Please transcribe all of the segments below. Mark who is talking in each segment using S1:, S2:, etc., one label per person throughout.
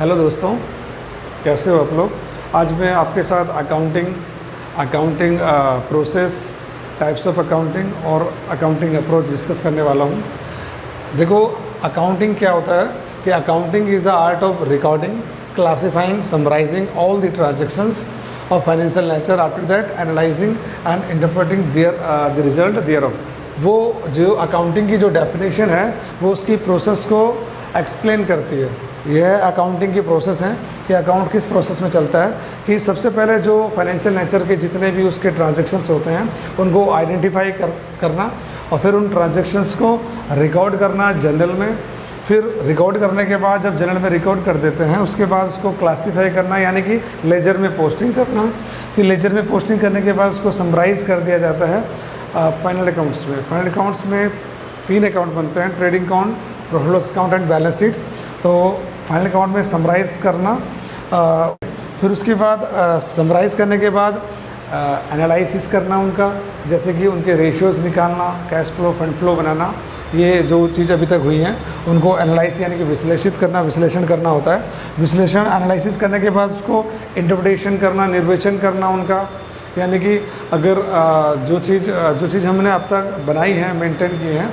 S1: Hello दोस्तों, कैसे हो आप लोग। आज मैं आपके साथ accounting process, types of accounting और अकाउंटिंग अप्रोच डिस्कस करने वाला हूँ। देखो, अकाउंटिंग क्या होता है कि accounting is the art of recording, classifying, summarising all the transactions of financial nature, after that analysing and interpreting the result thereof. वो जो अकाउंटिंग की जो डेफिनेशन है वो उसकी प्रोसेस को एक्सप्लेन करती है। यह अकाउंटिंग की प्रोसेस है कि अकाउंट किस प्रोसेस में चलता है कि सबसे पहले जो फाइनेंशियल नेचर के जितने भी उसके ट्रांजैक्शंस होते हैं उनको आइडेंटिफाई करना और फिर उन ट्रांजैक्शंस को रिकॉर्ड करना जनरल में। फिर रिकॉर्ड करने के बाद जब जनरल में रिकॉर्ड कर देते हैं उसके बाद उसको क्लासीफाई करना, यानी कि लेजर में पोस्टिंग करना। फिर लेजर में पोस्टिंग करने के बाद उसको समराइज़ कर दिया जाता है फाइनल अकाउंट्स में। फाइनल अकाउंट्स में 3 अकाउंट बनते हैं, trading account, profit loss account and balance sheet. तो फाइनल अकाउंट में समराइज़ करना, फिर उसके बाद समराइज़ करने के बाद एनालिसिस करना उनका, जैसे कि उनके रेशियोज़ निकालना, कैश फ्लो, फंड फ्लो बनाना। ये जो चीज़ अभी तक हुई हैं उनको एनालाइज यानी कि विश्लेषित करना, विश्लेषण करना होता है। विश्लेषण एनालिसिस करने के बाद उसको इंटरप्रिटेशन करना, निर्वचन करना उनका, यानी कि अगर जो चीज़ हमने अब तक बनाई है, मेंटेन की है,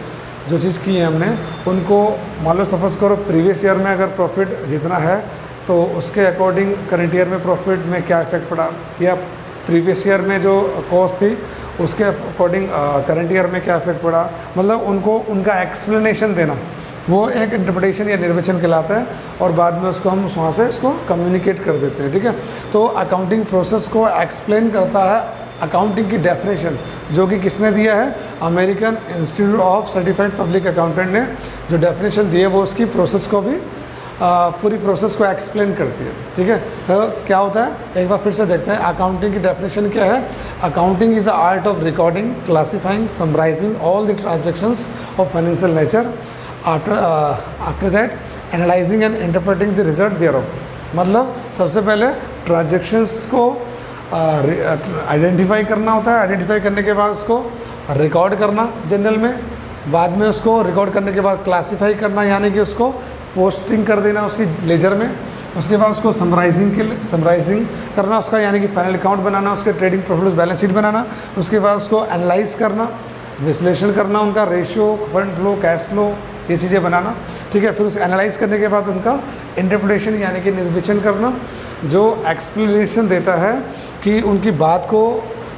S1: जो चीज़ की है हमने, उनको मान लो सपोज करो प्रीवियस ईयर में अगर प्रॉफिट जितना है तो उसके अकॉर्डिंग करंट ईयर में प्रॉफिट में क्या इफेक्ट पड़ा, या प्रीवियस ईयर में जो कॉस्ट थी उसके अकॉर्डिंग करंट ईयर में क्या इफेक्ट पड़ा, मतलब उनको उनका एक्सप्लेनेशन देना, वो एक इंटरप्रिटेशन या निर्वचन कहलाता है। और बाद में उसको हम वहाँ से इसको कम्युनिकेट कर देते हैं, ठीक है। तो अकाउंटिंग प्रोसेस को एक्सप्लेन करता है अकाउंटिंग की डेफिनेशन, जो कि किसने दिया है, American institute of certified public accountant ने जो डेफिनेशन दी है वो उसकी प्रोसेस को भी पूरी प्रोसेस को एक्सप्लेन करती है, ठीक है। तो क्या होता है, एक बार फिर से देखते हैं अकाउंटिंग की डेफिनेशन क्या है। Accounting is the art of recording, classifying, summarising all the transactions of financial nature, after that analysing and interpreting the result thereof. मतलब सबसे पहले ट्रांजेक्शंस को आइडेंटिफाई करना होता है, आइडेंटिफाई करने के बाद उसको रिकॉर्ड करना जनरल में, बाद में उसको रिकॉर्ड करने के बाद क्लासीफाई करना, यानी कि उसको पोस्टिंग कर देना उसकी लेजर में। उसके बाद उसको समराइजिंग करना उसका, यानी कि फाइनल अकाउंट बनाना, उसके ट्रेडिंग प्रॉफिट बैलेंस शीट बनाना। उसके बाद उसको एनालाइज करना, विश्लेषण करना उनका, ratio, fund flow, cash flow, ये चीज़ें बनाना, ठीक है। फिर उसे एनालाइज करने के बाद उनका इंटरप्रिटेशन यानी कि निर्वचन करना, जो एक्सप्लेनेशन देता है कि उनकी बात को,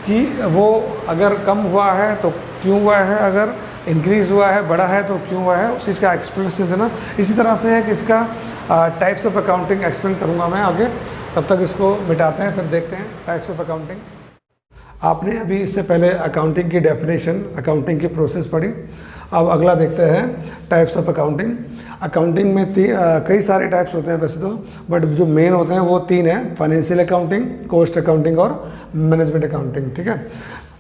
S1: कि वो अगर कम हुआ है तो क्यों हुआ है, अगर इंक्रीज़ हुआ है, बढ़ा है तो क्यों हुआ है, उस चीज़ का एक्सप्लेनेशन देना। इसी तरह से है कि इसका टाइप्स ऑफ अकाउंटिंग एक्सप्लेन करूँगा मैं आगे। तब तक इसको मिटाते हैं, फिर देखते हैं टाइप्स ऑफ अकाउंटिंग। आपने अभी इससे पहले अकाउंटिंग की डेफिनेशन, अकाउंटिंग की प्रोसेस पढ़ी। अब अगला देखते हैं टाइप्स ऑफ अकाउंटिंग। अकाउंटिंग में कई सारे टाइप्स होते हैं वैसे तो, बट जो मेन होते हैं वो 3 हैं, फाइनेंशियल अकाउंटिंग, कॉस्ट अकाउंटिंग और मैनेजमेंट अकाउंटिंग, ठीक है।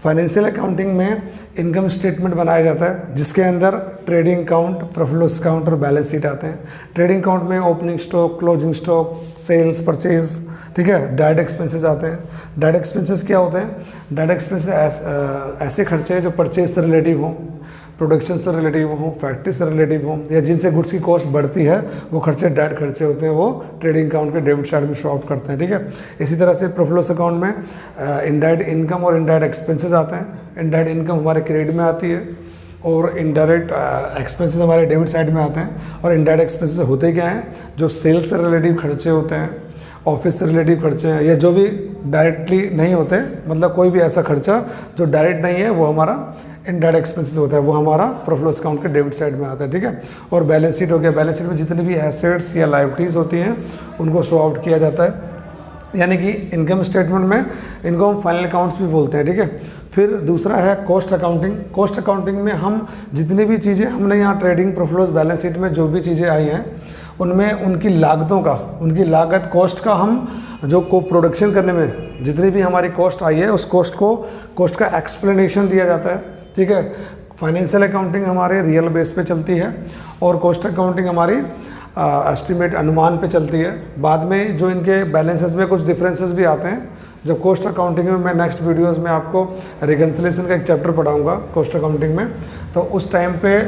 S1: फाइनेंशियल अकाउंटिंग में इनकम स्टेटमेंट बनाया जाता है जिसके अंदर trading account, profit loss account और बैलेंस शीट आते हैं। ट्रेडिंग अकाउंट में opening stock, closing stock, sales, purchase, ठीक है। डायरेक्ट एक्सपेंसेस आते हैं। डायरेक्ट एक्सपेंसेस क्या होते हैं, डायरेक्ट एक्सपेंसेस ऐसे खर्चे हैं जो परचेज से रिलेटिव हों, प्रोडक्शन से रिलेटिव हों, फैक्ट्री से रिलेटिव हों, या जिनसे गुड्स की कॉस्ट बढ़ती है, वो खर्चे डायरेक्ट खर्चे होते हैं, वो ट्रेडिंग अकाउंट के डेबिट साइड में शो ऑफ करते हैं, ठीक है। इसी तरह से प्रॉफिट लॉस अकाउंट में इनडायरेक्ट इनकम और इनडायरेक्ट एक्सपेंसेस आते हैं। इनडायरेक्ट इनकम हमारे क्रेडिट में आती है और इनडायरेक्ट एक्सपेंसेस हमारे डेबिट साइड में आते हैं। और इनडायरेक्ट एक्सपेंसेस होते क्या हैं, जो सेल्स से रिलेटिव खर्चे होते हैं, ऑफिस से रिलेटिव खर्चे हैं, या जो भी डायरेक्टली नहीं होते, मतलब कोई भी ऐसा खर्चा जो डायरेक्ट नहीं है, वो हमारा इनडायरेक्ट एक्सपेंसेस होता है, वो हमारा प्रॉफिट लॉस अकाउंट के डेबिट साइड में आता है, ठीक है। और बैलेंस शीट हो गया, बैलेंस शीट में जितनी भी एसेट्स या लायबिलिटीज़ होती हैं उनको शो आउट किया जाता है, यानी कि इनकम स्टेटमेंट में इनको हम फाइनल अकाउंट्स भी बोलते हैं, ठीक है। फिर दूसरा है कॉस्ट अकाउंटिंग। कॉस्ट अकाउंटिंग में हम जितनी भी चीज़ें हमने यहाँ trading, profit loss, balance sheet में जो भी चीज़ें आई हैं उनमें उनकी लागतों का, उनकी लागत, कॉस्ट का, हम जो को प्रोडक्शन करने में जितनी भी हमारी कॉस्ट आई है उस कॉस्ट का एक्सप्लेनेशन दिया जाता है, ठीक है। फाइनेंशियल अकाउंटिंग हमारे रियल बेस पे चलती है और कॉस्ट अकाउंटिंग हमारी एस्टिमेट, अनुमान पे चलती है। बाद में जो इनके बैलेंसेस में कुछ डिफरेंसेस भी आते हैं, जब कॉस्ट अकाउंटिंग में मैं नेक्स्ट वीडियोस में आपको रिकन्सिलेशन का एक चैप्टर पढ़ाऊंगा कॉस्ट अकाउंटिंग में, तो उस टाइम पे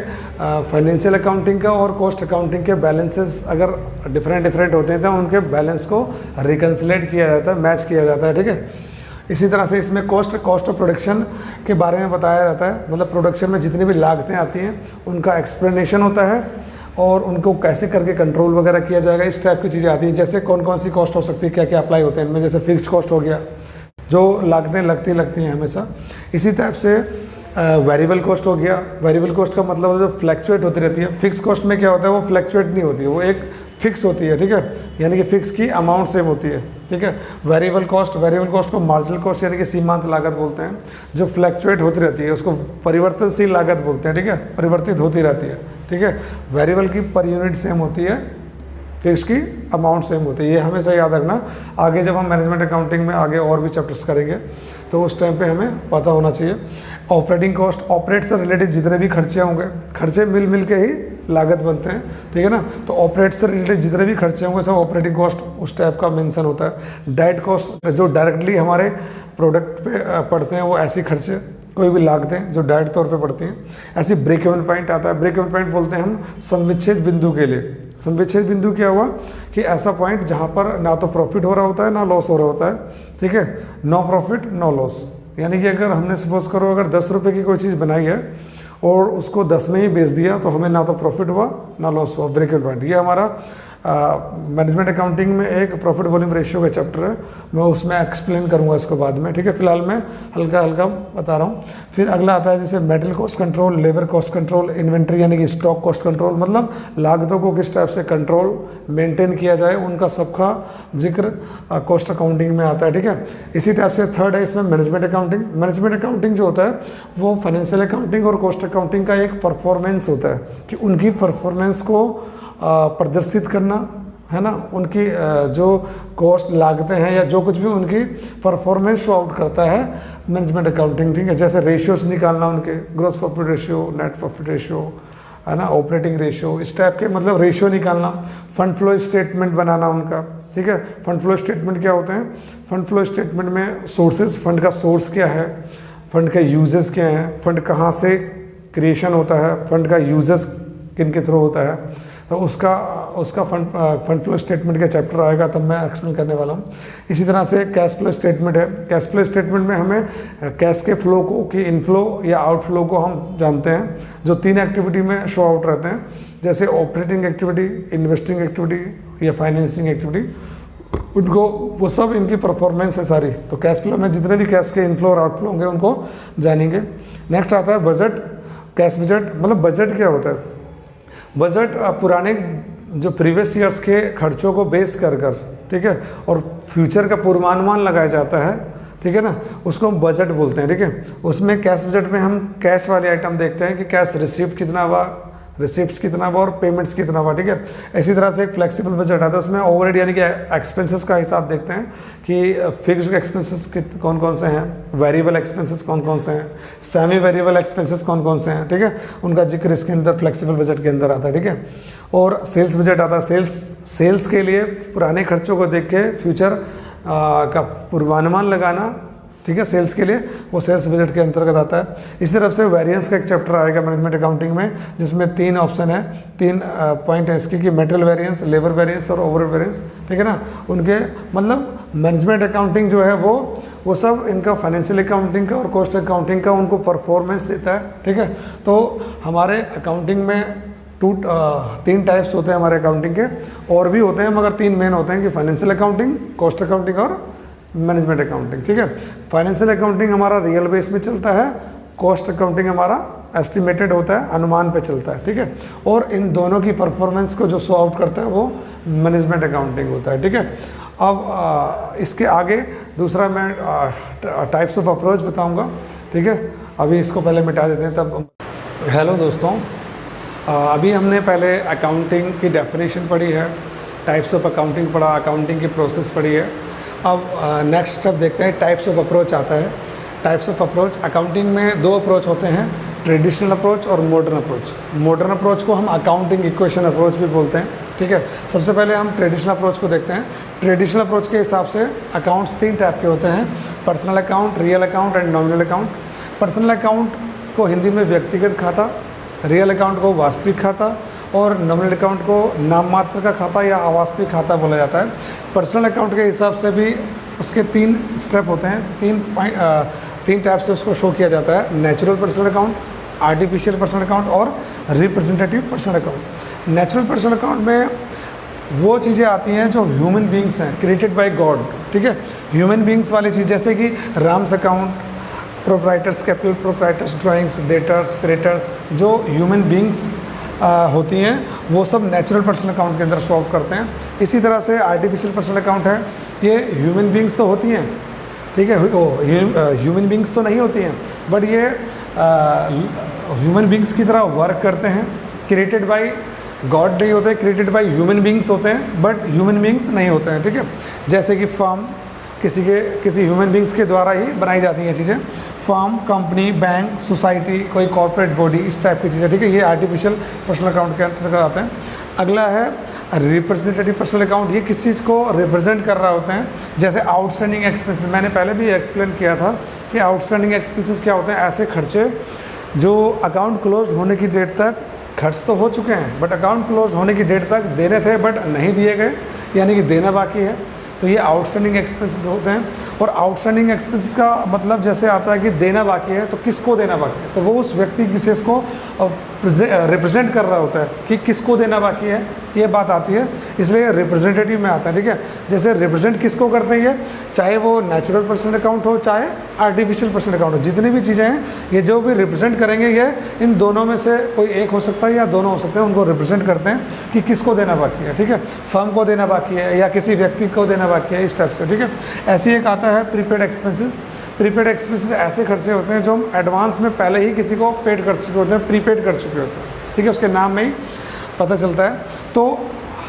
S1: फाइनेंशियल अकाउंटिंग का और कॉस्ट अकाउंटिंग के बैलेंसेस अगर डिफरेंट होते हैं तो उनके बैलेंस को रिकन्सिलेट किया जाता है, मैच किया जाता है, ठीक है। इसी तरह से इसमें कॉस्ट ऑफ प्रोडक्शन के बारे में बताया जाता है, मतलब प्रोडक्शन में जितनी भी लागतें आती हैं उनका एक्सप्लेनेशन होता है और उनको कैसे करके कंट्रोल वगैरह किया जाएगा, इस टाइप की चीज़ें आती हैं। जैसे कौन कौन सी कॉस्ट हो सकती है, क्या क्या अप्लाई होते हैं इनमें, जैसे फिक्स्ड कॉस्ट हो गया जो लागतें लगती हैं हमेशा। इसी टाइप से वेरिएबल कॉस्ट हो गया। वेरिएबल कॉस्ट का मतलब जो फ्लैक्चुएट होती रहती है। फिक्स कॉस्ट में क्या होता है, वो फ्लैक्चुएट नहीं होती है, वो एक फिक्स होती है, ठीक है, यानी कि फिक्स की अमाउंट सेम होती है, ठीक है। वेरिएबल कॉस्ट को मार्जिनल कॉस्ट यानी कि सीमांत लागत बोलते हैं, जो फ्लैक्चुएट होती रहती है उसको परिवर्तनशील लागत बोलते हैं, ठीक है, परिवर्तित होती रहती है, ठीक है। वेरिएबल की पर यूनिट सेम होती है, फिक्स की अमाउंट सेम होती है, ये हमेशा याद रखना। आगे जब हम मैनेजमेंट अकाउंटिंग में आगे और भी चैप्टर्स करेंगे तो उस टाइम पे हमें पता होना चाहिए। ऑपरेटिंग कॉस्ट, ऑपरेट से रिलेटेड जितने भी खर्चे होंगे, खर्चे मिल के ही लागत बनते हैं, ठीक है ना। तो ऑपरेट से रिलेटेड जितने भी खर्चे होंगे सब ऑपरेटिंग कॉस्ट उस टाइप का मेंशन होता है। डायरेक्ट कॉस्ट जो डायरेक्टली हमारे प्रोडक्ट पे पड़ते हैं, वो ऐसी खर्चे कोई भी लागतें जो डायरेक्ट तौर पे पड़ती हैं। ऐसी ब्रेक इवन पॉइंट आता है, ब्रेक इवन पॉइंट बोलते हैं हम संविच्छेद बिंदु के लिए। संविच्छेद बिंदु क्या हुआ कि ऐसा पॉइंट जहाँ पर ना तो प्रॉफिट हो रहा होता है ना लॉस हो रहा होता है, ठीक है, नो प्रॉफिट नो लॉस। यानी कि अगर हमने सपोज करो अगर 10 रुपये की कोई चीज़ बनाई है और उसको 10 में ही बेच दिया तो हमें ना तो प्रॉफिट हुआ ना लॉस हुआ, ब्रेक इवन पॉइंट। ये हमारा मैनेजमेंट अकाउंटिंग में एक प्रॉफिट वॉल्यूम रेशियो का चैप्टर है, मैं उसमें एक्सप्लेन करूंगा इसको बाद में, ठीक है। फिलहाल मैं हल्का बता रहा हूँ। फिर अगला आता है जैसे material cost control, labour cost control, inventory यानी कि स्टॉक कॉस्ट कंट्रोल, मतलब लागतों को किस टाइप से कंट्रोल मेंटेन किया जाए, उनका सबका जिक्र कॉस्ट अकाउंटिंग में आता है, ठीक है। इसी टाइप से थर्ड है इसमें मैनेजमेंट अकाउंटिंग। मैनेजमेंट अकाउंटिंग जो होता है वो फाइनेंशियल अकाउंटिंग और कॉस्ट अकाउंटिंग का एक परफॉर्मेंस होता है कि उनकी परफॉर्मेंस को प्रदर्शित करना, है ना, उनकी जो कॉस्ट लागतें हैं या जो कुछ भी उनकी परफॉर्मेंस शो आउट करता है मैनेजमेंट अकाउंटिंग, ठीक है। जैसे रेशियोज निकालना उनके, gross profit ratio, net profit ratio, है ना, ऑपरेटिंग रेशियो, इस टाइप के मतलब रेशियो निकालना। फंड फ्लो स्टेटमेंट बनाना उनका, ठीक है। फंड फ्लो स्टेटमेंट क्या होते हैं, फंड फ्लो स्टेटमेंट में सोर्सेज, फंड का सोर्स क्या है, फंड के यूजेस क्या हैं, फंड कहाँ से क्रिएशन होता है, फंड का यूजेस किन के थ्रू होता है, तो उसका फंड फ्लो स्टेटमेंट का चैप्टर आएगा तब मैं एक्सप्लेन करने वाला हूँ। इसी तरह से कैश फ्लो स्टेटमेंट है। कैश फ्लो स्टेटमेंट में हमें कैश के फ्लो को कि इनफ्लो या आउटफ्लो को हम जानते हैं, जो 3 एक्टिविटी में शो आउट रहते हैं, जैसे ऑपरेटिंग एक्टिविटी, इन्वेस्टिंग एक्टिविटी या फाइनेंसिंग एक्टिविटी। उनको वो सब इनकी परफॉर्मेंस है सारी। तो कैश फ्लो में जितने भी कैश के इनफ्लो और आउटफ्लो होंगे उनको जानेंगे। नेक्स्ट आता है बजट, कैश बजट। मतलब बजट क्या होता है, बजट पुराने जो प्रीवियस ईयर्स के खर्चों को बेस कर, ठीक है, और फ्यूचर का पूर्वानुमान लगाया जाता है, ठीक है ना, उसको हम बजट बोलते हैं, ठीक है। उसमें कैश बजट में हम कैश वाले आइटम देखते हैं कि कैश रिसिप्ट कितना हुआ, रिसिप्ट्स कितना हुआ और पेमेंट्स कितना हुआ, ठीक है। इसी तरह से एक फ्लेक्सिबल बजट आता है, उसमें ओवरहेड यानी कि एक्सपेंसेस का हिसाब देखते हैं कि फिक्स्ड एक्सपेंसेस कौन कौन से हैं, वेरिएबल एक्सपेंसेस कौन कौन से हैं, सेमी वेरिएबल एक्सपेंसेस कौन कौन से हैं, ठीक है, उनका जिक्र इसके अंदर फ्लेक्सिबल बजट के अंदर आता है, ठीक है। और सेल्स बजट आता है। सेल्स के लिए पुराने खर्चों को देख के फ्यूचर का पूर्वानुमान लगाना, ठीक है, सेल्स के लिए वो सेल्स बजट के अंतर्गत आता है। इसी तरफ से वेरिएंस का एक चैप्टर आएगा मैनेजमेंट अकाउंटिंग में, जिसमें 3 ऑप्शन है, 3 पॉइंट है इसके कि मेटेरियल वेरिएंस, लेबर वेरिएंस और ओवरहेड वेरिएंस, ठीक है ना। उनके मतलब मैनेजमेंट अकाउंटिंग जो है वो सब इनका फाइनेंशियल अकाउंटिंग का और कॉस्ट अकाउंटिंग का उनको परफॉर्मेंस देता है, ठीक है। तो हमारे अकाउंटिंग में 3 टाइप्स होते हैं हमारे अकाउंटिंग के, और भी होते हैं मगर 3 मेन होते हैं कि फाइनेंशियल अकाउंटिंग, कॉस्ट अकाउंटिंग और मैनेजमेंट अकाउंटिंग, ठीक है। फाइनेंशियल अकाउंटिंग हमारा रियल बेस में चलता है, कॉस्ट अकाउंटिंग हमारा एस्टिमेटेड होता है, अनुमान पे चलता है, ठीक है। और इन दोनों की परफॉर्मेंस को जो शो आउट करता है वो मैनेजमेंट अकाउंटिंग होता है, ठीक है। अब इसके आगे दूसरा मैं टाइप्स ऑफ अप्रोच बताऊंगा, ठीक है। अभी इसको पहले मिटा देते हैं तब। हेलो दोस्तों, अभी हमने पहले अकाउंटिंग की डेफिनेशन पढ़ी है, टाइप्स ऑफ अकाउंटिंग पढ़ा, अकाउंटिंग की प्रोसेस पढ़ी है। अब नेक्स्ट स्टेप देखते हैं, टाइप्स ऑफ अप्रोच आता है। टाइप्स ऑफ अप्रोच, अकाउंटिंग में 2 अप्रोच होते हैं, ट्रेडिशनल अप्रोच और मॉडर्न अप्रोच। मॉडर्न अप्रोच को हम अकाउंटिंग इक्वेशन अप्रोच भी बोलते हैं, ठीक है। सबसे पहले हम ट्रेडिशनल अप्रोच को देखते हैं। ट्रेडिशनल अप्रोच के हिसाब से अकाउंट्स 3 टाइप के होते हैं, personal account, real account and nominal account. Personal account को हिंदी में व्यक्तिगत खाता, रियल अकाउंट को वास्तविक खाता और नॉमिनल अकाउंट को नाम मात्र का खाता या अवास्तविक खाता बोला जाता है। पर्सनल अकाउंट के हिसाब से भी उसके 3 स्टेप होते हैं, 3 टाइप से उसको शो किया जाता है, natural personal account, artificial personal account और representative personal account. Natural personal account में वो चीज़ें आती हैं जो ह्यूमन बींग्स हैं, क्रिएटेड बाय गॉड, ठीक है। ह्यूमन बींग्स वाली चीज़ जैसे कि Ram's account, proprietor's capital, proprietor's drawings, debtors, creditors, जो ह्यूमन बींग्स होती हैं वो सब नेचुरल पर्सनल अकाउंट के अंदर शो ऑफ करते हैं। इसी तरह से आर्टिफिशियल पर्सनल अकाउंट है, ये ह्यूमन बींग्स तो होती हैं, ठीक है, ह्यूमन बींग्स तो नहीं होती हैं, बट ये ह्यूमन बींग्स की तरह वर्क करते हैं, क्रिएटेड बाय गॉड नहीं होते, क्रिएटेड बाय ह्यूमन बींग्स होते हैं, बट ह्यूमन बींग्स नहीं होते हैं, ठीक है। जैसे कि फर्म किसी ह्यूमन बींग्स के द्वारा ही बनाई जाती हैं चीज़ें, फर्म, कंपनी, बैंक, सोसाइटी, कोई कॉर्पोरेट बॉडी, इस टाइप की चीज़ें, ठीक है। ये आर्टिफिशियल पर्सनल अकाउंट के अंतर्गत आते हैं। अगला है रिप्रेजेंटेटिव पर्सनल अकाउंट, ये किस चीज़ को रिप्रेजेंट कर रहा होते हैं, जैसे आउटस्टैंडिंग एक्सपेंसेस। मैंने पहले भी एक्सप्लेन किया था कि आउटस्टैंडिंग एक्सपेंसेस क्या होते हैं, ऐसे खर्चे जो अकाउंट क्लोज होने की डेट तक खर्च तो हो चुके हैं, बट अकाउंट क्लोज होने की डेट तक देने थे बट नहीं दिए गए, यानी कि देना बाकी है, तो ये आउटस्टैंडिंग एक्सपेंसेस होते हैं। और आउटस्टैंडिंग एक्सपेंसेस का मतलब जैसे आता है कि देना बाकी है, तो किसको देना बाकी है, तो वो उस व्यक्ति विशेष को रिप्रेजेंट कर रहा होता है कि किसको देना बाकी है, ये बात आती है, इसलिए रिप्रेजेंटेटिव में आता है, ठीक है। जैसे रिप्रेजेंट किसको करते हैं, चाहे वो नेचुरल पर्सनल अकाउंट हो चाहे आर्टिफिशियल पर्सनल अकाउंट हो, जितनी भी चीज़ें हैं ये जो भी रिप्रेजेंट करेंगे ये इन दोनों में से कोई एक हो सकता है या दोनों हो सकते हैं, उनको रिप्रेजेंट करते हैं कि किसको देना बाकी है, ठीक है, फर्म को देना बाकी है या किसी व्यक्ति को देना बाकी है, इस टाइप से, ठीक है। ऐसे एक आता है प्रीपेड एक्सपेंसेस। प्रीपेड एक्सपेंसेस ऐसे खर्चे होते हैं जो हम एडवांस में पहले ही किसी को पेड कर चुके होते हैं, प्रीपेड कर चुके होते हैं, ठीक है, उसके नाम में ही पता चलता है। तो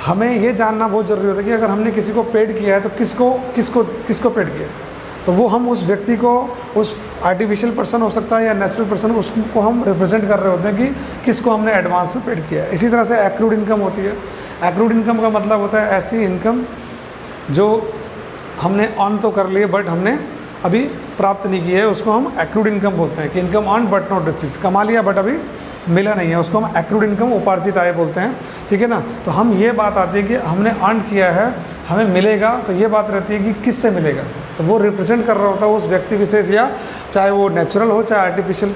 S1: हमें ये जानना बहुत ज़रूरी होता है कि अगर हमने किसी को पेड किया है तो किसको पेड किया है, तो वो हम उस व्यक्ति को, उस आर्टिफिशियल पर्सन हो सकता है या नेचुरल पर्सन, उसको हम रिप्रेजेंट कर रहे होते हैं कि किसको हमने एडवांस में पेड किया है। इसी तरह से एक्रूड इनकम होती है। एक्रूड इनकम का मतलब होता है ऐसी इनकम जो हमने अर्न तो कर लिए बट हमने अभी प्राप्त नहीं की है, उसको हम एक्रूड इनकम बोलते हैं कि income earn but not received, कमा लिया बट अभी मिला नहीं है, उसको हम एक्रूड इनकम, उपार्जित आय बोलते हैं, ठीक है ना। तो हम ये बात आती है कि हमने अर्न किया है, हमें मिलेगा, तो ये बात रहती है कि किससे मिलेगा, तो वो रिप्रेजेंट कर रहा होता है उस व्यक्ति विशेष, या चाहे वो नेचुरल हो चाहे आर्टिफिशियल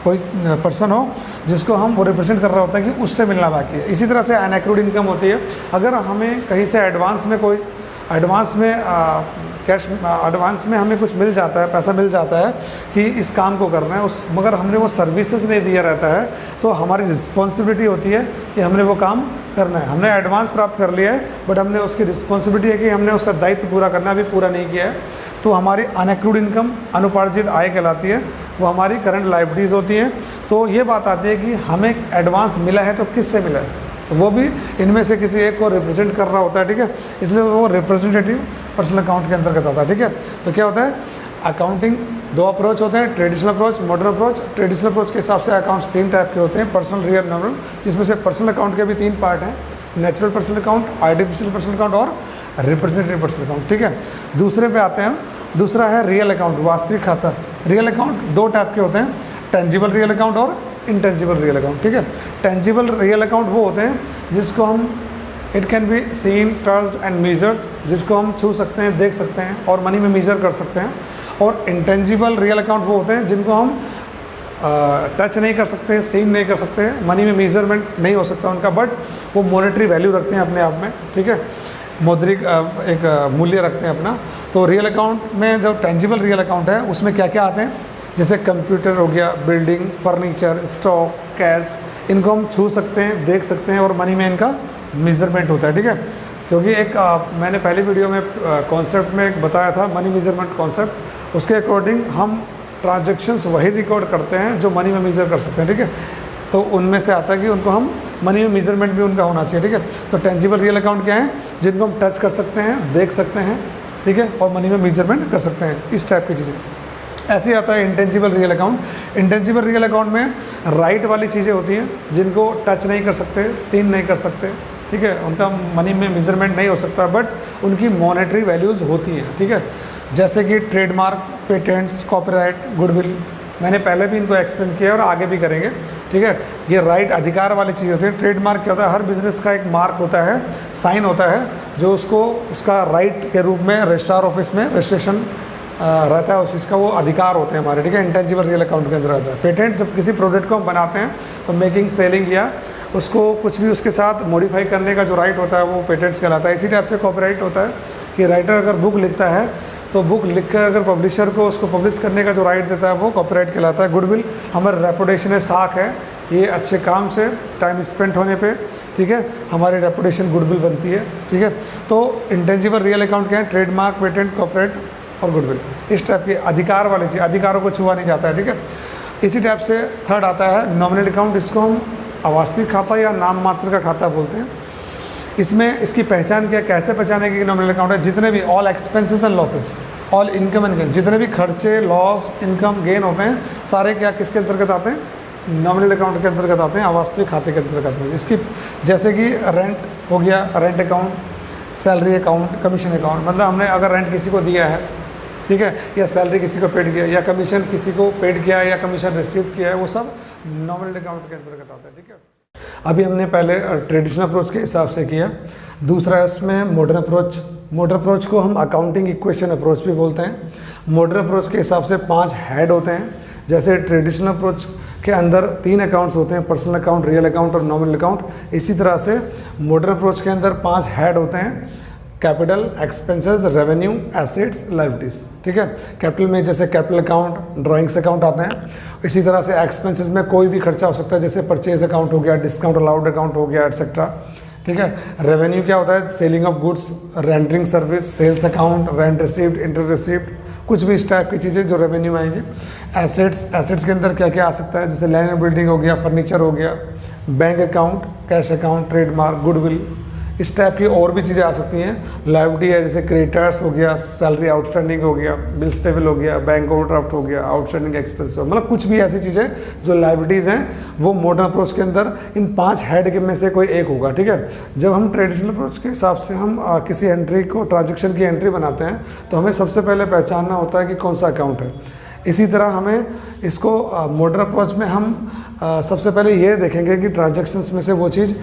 S1: कोई पर्सन हो, जिसको हम वो रिप्रेजेंट कर रहा होता है कि उससे मिलना बाकी है। इसी तरह से अनएक्रूड इनकम होती है। अगर हमें कहीं से एडवांस में कोई कैश एडवांस में हमें कुछ मिल जाता है, पैसा मिल जाता है कि इस काम को करना है, मगर हमने वो सर्विसेज नहीं दिया रहता है, तो हमारी रिस्पॉन्सिबिलिटी होती है कि हमने वो काम करना है। हमने एडवांस प्राप्त कर लिया है बट हमने उसकी रिस्पॉन्सिबिलिटी है कि हमने उसका दायित्व पूरा करना, अभी पूरा नहीं किया है, तो हमारी अनएक्रूड इनकम, अनुपार्जित आय कहलाती है, वो हमारी करंट लायबिलिटीज़ होती हैं। तो ये बात आती है कि हमें एडवांस मिला है तो किससे मिला है, तो वो भी इनमें से किसी एक को रिप्रेजेंट कर रहा होता है, ठीक है, इसलिए वो रिप्रेजेंटेटिव पर्सनल अकाउंट के अंतर्गत आता है, ठीक है। तो क्या होता है, अकाउंटिंग 2 अप्रोच होते हैं, traditional approach, modern approach. Traditional approach के हिसाब से अकाउंट्स 3 टाइप के होते हैं, पर्सनल, रियल, नॉमिनल, जिसमें से पर्सनल अकाउंट के भी 3 पार्ट हैं, natural personal account, artificial personal account और रिप्रेजेंटेटिव पर्सनल अकाउंट, ठीक है। दूसरे पे आते हैं, दूसरा है रियल अकाउंट, वास्तविक खाता। रियल अकाउंट 2 टाइप के होते हैं, टेंजिबल रियल अकाउंट और इंटेंजिबल रियल अकाउंट, ठीक है। टेंजिबल रियल अकाउंट वो होते हैं जिसको हम, it can be seen, touched and measures, जिसको हम छू सकते हैं, देख सकते हैं और मनी में मेजर कर सकते हैं। और इंटेंजिबल रियल अकाउंट वो होते हैं जिनको हम टच नहीं कर सकते, सीन नहीं कर सकते, मनी में मेजरमेंट नहीं हो सकता उनका, बट वो मॉनेटरी वैल्यू रखते हैं अपने आप में, ठीक है, मौद्रिक एक मूल्य रखते हैं अपना। तो रियल अकाउंट में जो टेंजिबल रियल अकाउंट है उसमें क्या क्या आते हैं, जैसे कंप्यूटर हो गया, बिल्डिंग, फर्नीचर, स्टॉक, कैश, इनको हम छू सकते हैं, देख सकते हैं और मनी में इनका मेजरमेंट होता है, ठीक है। क्योंकि एक मैंने पहली वीडियो में कॉन्सेप्ट में एक बताया था मनी मेजरमेंट कॉन्सेप्ट, उसके अकॉर्डिंग हम ट्रांजैक्शंस वही रिकॉर्ड करते हैं जो मनी में मेजर कर सकते हैं, ठीक है। तो उनमें से आता है कि उनको हम मनी में मेजरमेंट भी उनका होना चाहिए, ठीक है। तो टेंजिबल रियल अकाउंट क्या है, जिनको हम टच कर सकते हैं, देख सकते हैं, ठीक है, और मनी में मेजरमेंट कर सकते हैं, इस टाइप की चीज़ें। ऐसे आता है intangible real account. Intangible real account में राइट वाली चीज़ें होती हैं जिनको टच नहीं कर सकते, सीन नहीं कर सकते, ठीक है, उनका मनी में मेजरमेंट नहीं हो सकता, बट उनकी मॉनेटरी वैल्यूज़ होती हैं, ठीक है। जैसे कि ट्रेडमार्क, पेटेंट्स, कॉपीराइट, गुडविल, मैंने पहले भी इनको एक्सप्लेन किया और आगे भी करेंगे, ठीक है। ये राइट अधिकार वाली चीज़ होती है। ट्रेडमार्क क्या होता है, हर बिजनेस का एक मार्क होता है, साइन होता है, जो उसको उसका राइट के रूप में रजिस्ट्रार ऑफिस में रजिस्ट्रेशन रहता है, उस चीज़ का वो अधिकार होते हैं हमारे, ठीक है। इंटेंजिबल रियल अकाउंट के अंदर आता है। पेटेंट, जब किसी प्रोडक्ट को हम बनाते हैं तो मेकिंग, सेलिंग या उसको कुछ भी उसके साथ मॉडिफाई करने का जो राइट होता है वो पेटेंट्स कहलाता है। इसी टाइप से कॉपीराइट होता है कि राइटर अगर बुक लिखता है तो बुक लिखकर अगर पब्लिशर को उसको पब्लिश करने का जो राइट देता है वो कॉपीराइट कहलाता है। गुडविल हमारे रेपुटेशन है, साख है, ये अच्छे काम से टाइम स्पेंड होने पे, ठीक है, हमारी रेपुटेशन गुडविल बनती है, ठीक है। तो इंटेंजिबल रियल अकाउंट क्या है, ट्रेडमार्क, पेटेंट, कॉपीराइट और गुडविल, इस टाइप के अधिकार वाली चीज़, अधिकारों को छुआ नहीं जाता है, ठीक है। इसी टाइप से थर्ड आता है नॉमिनल अकाउंट, इसको हम अवास्तविक खाता या नाम मात्र का खाता बोलते हैं। इसमें इसकी पहचान क्या, कैसे पहचानेंगे कि नॉमिनल अकाउंट है, जितने भी all expenses and losses, all income and gain, जितने भी खर्चे, लॉस, इनकम, गेन होते हैं, सारे क्या किसके अंतर्गत आते हैं, नॉमिनल अकाउंट के अंतर्गत आते हैं, अवास्तविक खाते के अंतर्गत आते हैं। जिसकी जैसे कि रेंट हो गया, rent account, salary account, commission account, मतलब हमने अगर रेंट किसी को दिया है, ठीक है, या सैलरी किसी को पेड किया, या कमीशन किसी को पेड किया है, या कमीशन रिसीव किया है, वो सब नॉमिनल अकाउंट के अंतर्गत आता है, ठीक है। अभी हमने पहले ट्रेडिशनल अप्रोच के हिसाब से किया। दूसरा है इसमें मॉडर्न अप्रोच। मॉडर्न अप्रोच को हम अकाउंटिंग इक्वेशन अप्रोच भी बोलते हैं। मॉडर्न अप्रोच के हिसाब से 5 हेड होते हैं। जैसे ट्रेडिशनल अप्रोच के अंदर 3 अकाउंट्स होते हैं, पर्सनल अकाउंट, रियल अकाउंट और नॉमिनल अकाउंट। इसी तरह से मॉडर्न अप्रोच के अंदर 5 हेड होते हैं, capital, expenses, revenue, assets, liabilities, ठीक है। कैपिटल में जैसे कैपिटल अकाउंट, ड्राइंग्स अकाउंट आते हैं। इसी तरह से एक्सपेंसेस में कोई भी खर्चा हो सकता है, जैसे परचेज अकाउंट हो गया, डिस्काउंट अलाउड अकाउंट हो गया, एटसेट्रा, ठीक है। रेवेन्यू क्या होता है, selling of goods, rendering service, sales account, rent received, interest received, कुछ भी इस टाइप की चीज़ें जो रेवेन्यू में आएंगी। एसेट्स के अंदर क्या क्या आ सकता है, जैसे लैंड एंड बिल्डिंग हो गया, फर्नीचर हो गया, bank account, cash account, trademark, goodwill, इस टाइप की और भी चीज़ें आ सकती हैं। लायबिलिटी है, जैसे क्रेडिटर्स हो गया, सैलरी आउटस्टैंडिंग हो गया, बिल्स पेबल हो गया, बैंक ओवरड्राफ्ट हो गया, आउटस्टैंडिंग एक्सपेंस हो, मतलब कुछ भी ऐसी चीज़ें जो लायबिलिटीज़ हैं वो मॉडर्न अप्रोच के अंदर इन 5 हेड के में से कोई एक होगा, ठीक है। जब हम ट्रेडिशनल अप्रोच के हिसाब से हम किसी एंट्री को, ट्रांजेक्शन की एंट्री बनाते हैं तो हमें सबसे पहले पहचानना होता है कि कौन सा अकाउंट है। इसी तरह हमें इसको मॉडर्न अप्रोच में हम सबसे पहले ये देखेंगे कि ट्रांजेक्शन्स में से वो चीज़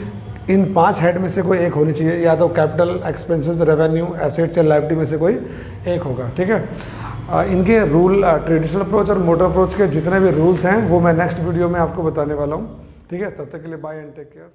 S1: इन 5 हेड में से कोई एक होनी चाहिए, या तो कैपिटल, एक्सपेंसेस, रेवेन्यू, एसेट्स या लायबिलिटी में से कोई एक होगा, ठीक है। इनके रूल, ट्रेडिशनल अप्रोच और मॉडर्न अप्रोच के जितने भी रूल्स हैं वो मैं नेक्स्ट वीडियो में आपको बताने वाला हूँ, ठीक है। तब तक के लिए बाय एंड टेक केयर।